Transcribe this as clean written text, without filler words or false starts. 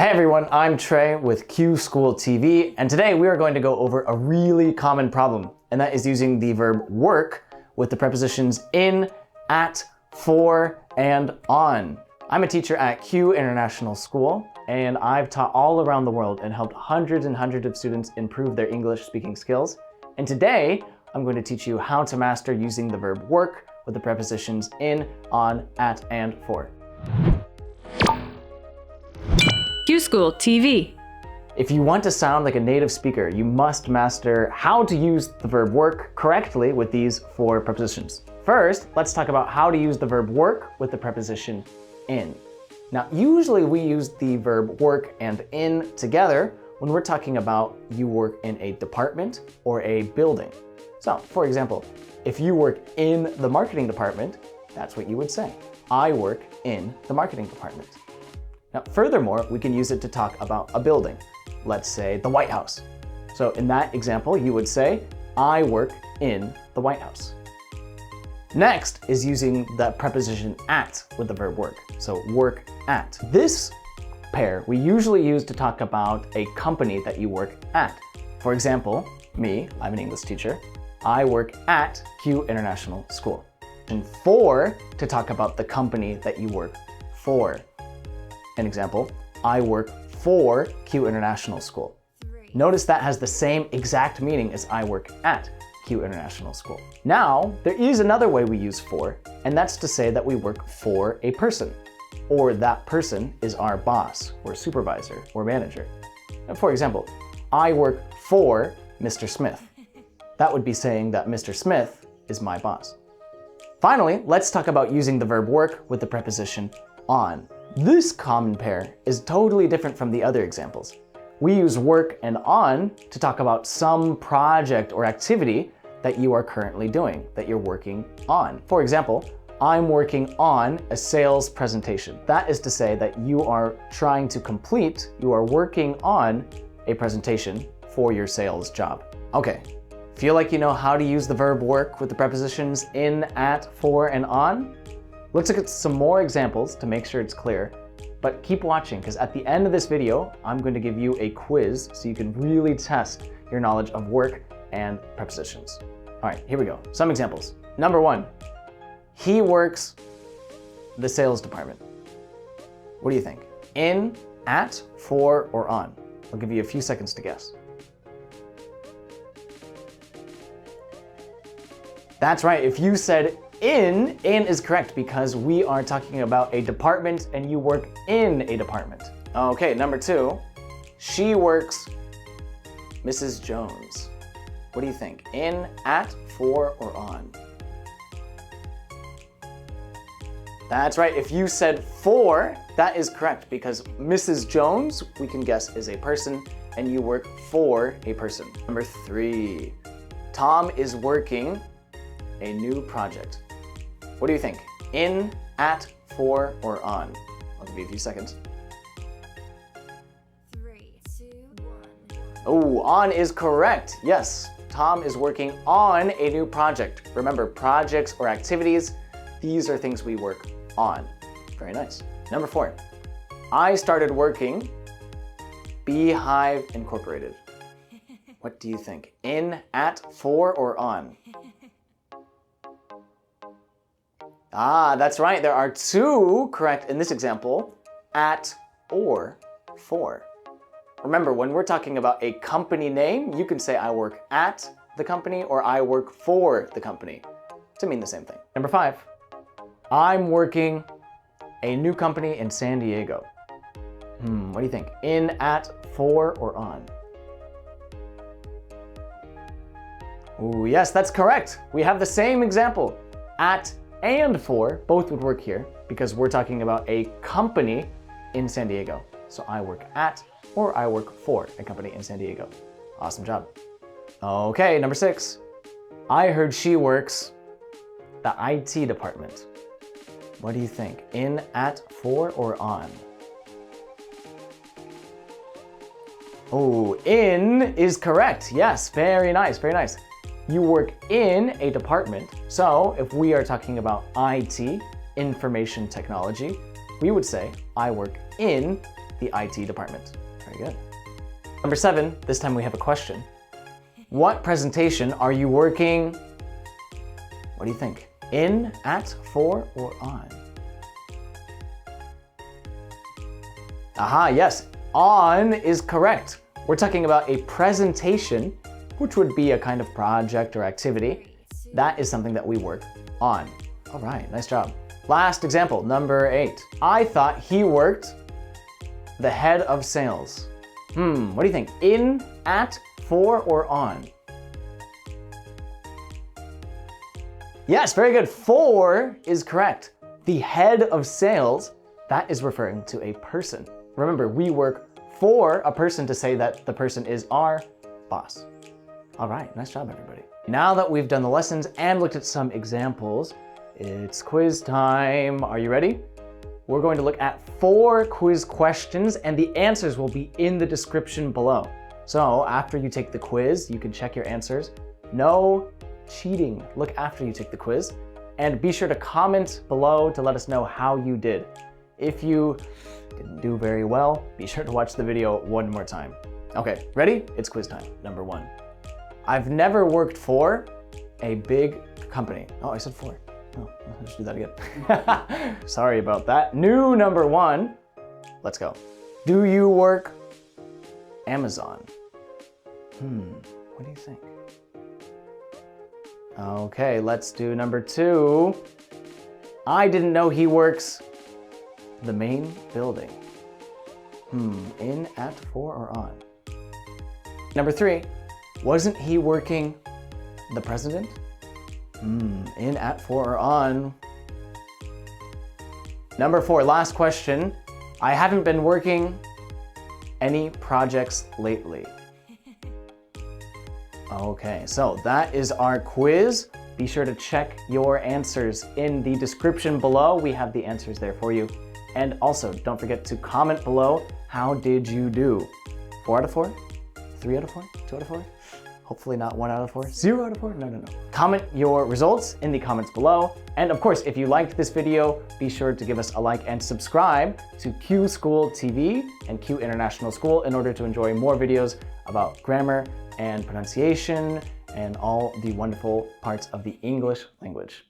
Hey everyone, I'm Trey with Q School TV, and today we are going to go over a really common problem, and that is using the verb work with the prepositions in, at, for, and on. I'm a teacher at Q International School, and I've taught all around the world and helped hundreds and hundreds of students improve their English speaking skills. And today, I'm going to teach you how to master using the verb work with the prepositions in, on, at, and for. Q School TV. If you want to sound like a native speaker, you must master how to use the verb work correctly with these four prepositions. First, let's talk about how to use the verb work with the preposition in. Now, usually we use the verb work and in together when we're talking about you work in a department or a building. So, for example, if you work in the marketing department, that's what you would say. I work in the marketing department. Now, furthermore, we can use it to talk about a building. Let's say the White House. So in that example, you would say, I work in the White House. Next is using the preposition at with the verb work. So work at. This pair we usually use to talk about a company that you work at. For example, me, I'm an English teacher. I work at Q International School. And for to talk about the company that you work for. An example, I work for Q International School. Notice that has the same exact meaning as I work at Q International School. Now, there is another way we use for, and that's to say that we work for a person, or that person is our boss, or supervisor, or manager. And for example, I work for Mr. Smith. That would be saying that Mr. Smith is my boss. Finally, let's talk about using the verb work with the preposition on. This common pair is totally different from the other examples. We use work and on to talk about some project or activity that you are currently doing, that you're working on. For example, I'm working on a sales presentation. That is to say that you are trying to complete, you are working on a presentation for your sales job. Okay, feel like you know how to use the verb work with the prepositions in, at, for, and on? Let's look at some more examples to make sure it's clear, but keep watching because at the end of this video, I'm going to give you a quiz so you can really test your knowledge of work and prepositions. All right, here we go. Some examples. Number one, he works the sales department. What do you think? In, at, for, or on? I'll give you a few seconds to guess. That's right, if you said in is correct because we are talking about a department and you work in a department. Okay, number two, she works Mrs. Jones. What do you think? In, at, for, or on? That's right, if you said for, that is correct because Mrs. Jones, we can guess, is a person and you work for a person. Number three, Tom is working a new project. What do you think? In, at, for, or on? I'll give you a few seconds. 3, 2, 1. Oh, on is correct. Yes, Tom is working on a new project. Remember, projects or activities, these are things we work on. Very nice. Number four, I started working Beehive Incorporated. What do you think? In, at, for, or on? Ah, that's right. There are two correct in this example, at or for. Remember, when we're talking about a company name, you can say I work at the company or I work for the company to mean the same thing. Number five, I'm working a new company in San Diego. What do you think? In, at, for, or on? Ooh, yes, that's correct. We have the same example. At and for both would work here because we're talking about a company in San Diego. So I work at or I work for a company in San Diego. Awesome job. Okay, number six. I heard she works the IT department. What do you think? In, at, for, or on? Oh, in is correct. Yes, very nice, very nice. You work in a department. So if we are talking about IT, information technology, we would say, I work in the IT department. Very good. Number 7, this time we have a question. What presentation are you working? What do you think? In, at, for, or on? Aha, yes, on is correct. We're talking about a presentation, which would be a kind of project or activity. That is something that we work on. All right, nice job. Last example, number 8. I thought he worked the head of sales. What do you think? In, at, for, or on? Yes, very good. For is correct. The head of sales, that is referring to a person. Remember, we work for a person to say that the person is our boss. All right, nice job, everybody. Now that we've done the lessons and looked at some examples, it's quiz time. Are you ready? We're going to look at 4 quiz questions and the answers will be in the description below. So after you take the quiz, you can check your answers. No cheating. Look after you take the quiz and be sure to comment below to let us know how you did. If you didn't do very well, be sure to watch the video one more time. Okay, ready? It's quiz time. Number 1. I've never worked for a big company. Oh, I said for. Oh, I should do that again. Sorry about that. New number 1. Let's go. Do you work Amazon? What do you think? Okay, let's do number 2. I didn't know he works the main building. In, at, for, or on? Number 3. Wasn't he working the president? In, at, for, or on? Number 4, last question. I haven't been working any projects lately. Okay, so that is our quiz. Be sure to check your answers in the description below. We have the answers there for you. And also, don't forget to comment below, how did you do? 4 out of 4? 3 out of 4? 2 out of 4? Hopefully not 1 out of 4. 0 out of 4? No. Comment your results in the comments below. And of course, if you liked this video, be sure to give us a like and subscribe to Q School TV and Q International School in order to enjoy more videos about grammar and pronunciation and all the wonderful parts of the English language.